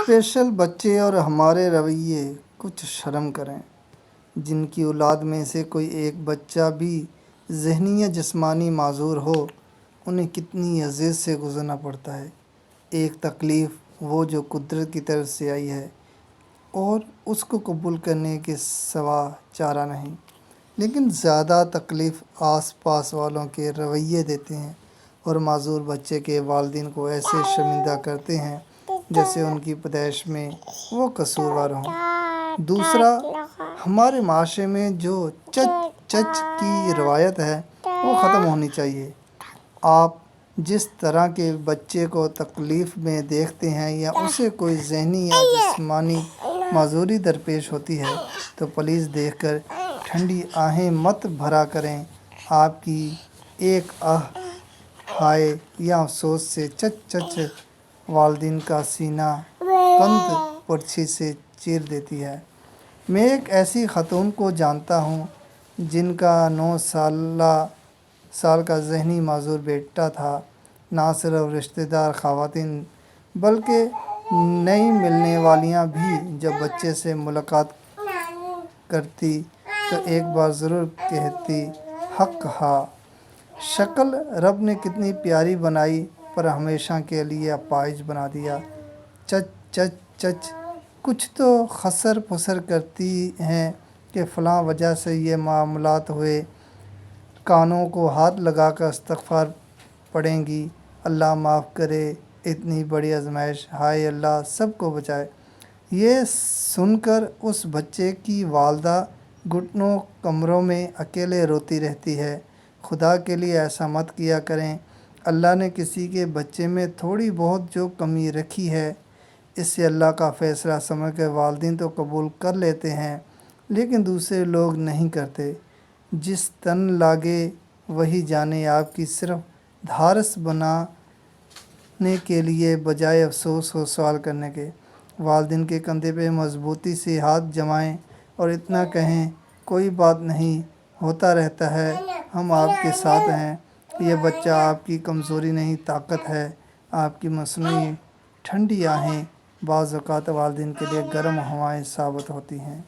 Special بچے اور ہمارے رویے کچھ شرم کریں۔ جن کی اولاد میں سے کوئی ایک بچہ بھی ذہنی یا جسمانی معذور ہو، انہیں کتنی اذیت سے گزرنا پڑتا ہے۔ ایک تکلیف وہ جو قدرت کی طرف سے آئی ہے اور اس کو قبول کرنے کے سوا چارہ نہیں، لیکن زیادہ تکلیف آس پاس والوں کے رویے دیتے ہیں اور معذور بچے کے والدین کو ایسے شرمندہ کرتے ہیں جیسے ان کی پیدائش میں وہ قصوروار ہوں۔ دوسرا، ہمارے معاشرے میں جو چچ چچ کی روایت ہے وہ ختم ہونی چاہیے۔ آپ جس طرح کے بچے کو تکلیف میں دیکھتے ہیں یا اسے کوئی ذہنی یا جسمانی معذوری درپیش ہوتی ہے تو پلیز دیکھ کر ٹھنڈی آہیں مت بھرا کریں۔ آپ کی ایک آہ ہائے یا افسوس سے چچ چچ والدین کا سینہ کند پرچھی سے چیر دیتی ہے۔ میں ایک ایسی خاتون کو جانتا ہوں جن کا 9 سال کا ذہنی معذور بیٹا تھا۔ نہ صرف رشتہ دار خواتین بلکہ نئی ملنے والیاں بھی جب بچے سے ملاقات کرتی تو ایک بار ضرور کہتی، حق ہا، شکل رب نے کتنی پیاری بنائی پر ہمیشہ کے لیے اپاہج بنا دیا۔ چچ چچ چچ کچھ تو خسر پسر کرتی ہیں کہ فلاں وجہ سے یہ معاملات ہوئے، کانوں کو ہاتھ لگا کر استغفار پڑھیں گی، اللہ معاف کرے، اتنی بڑی آزمائش، ہائے اللہ سب کو بچائے۔ یہ سن کر اس بچے کی والدہ گھٹنوں کمروں میں اکیلے روتی رہتی ہے۔ خدا کے لیے ایسا مت کیا کریں۔ اللہ نے کسی کے بچے میں تھوڑی بہت جو کمی رکھی ہے، اسے اللہ کا فیصلہ سمجھ کر والدین تو قبول کر لیتے ہیں لیکن دوسرے لوگ نہیں کرتے۔ جس تن لاگے وہی جانے، آپ کی صرف دھارس بنانے کے لیے بجائے افسوس و سوال کرنے کے، والدین کے کندھے پہ مضبوطی سے ہاتھ جمائیں اور اتنا کہیں، کوئی بات نہیں، ہوتا رہتا ہے، ہم آپ کے ساتھ ہیں۔ یہ بچہ آپ کی کمزوری نہیں، طاقت ہے۔ آپ کی مصنوعی ٹھنڈی آہیں بعض اوقات والدین کے لیے گرم ہوائیں ثابت ہوتی ہیں۔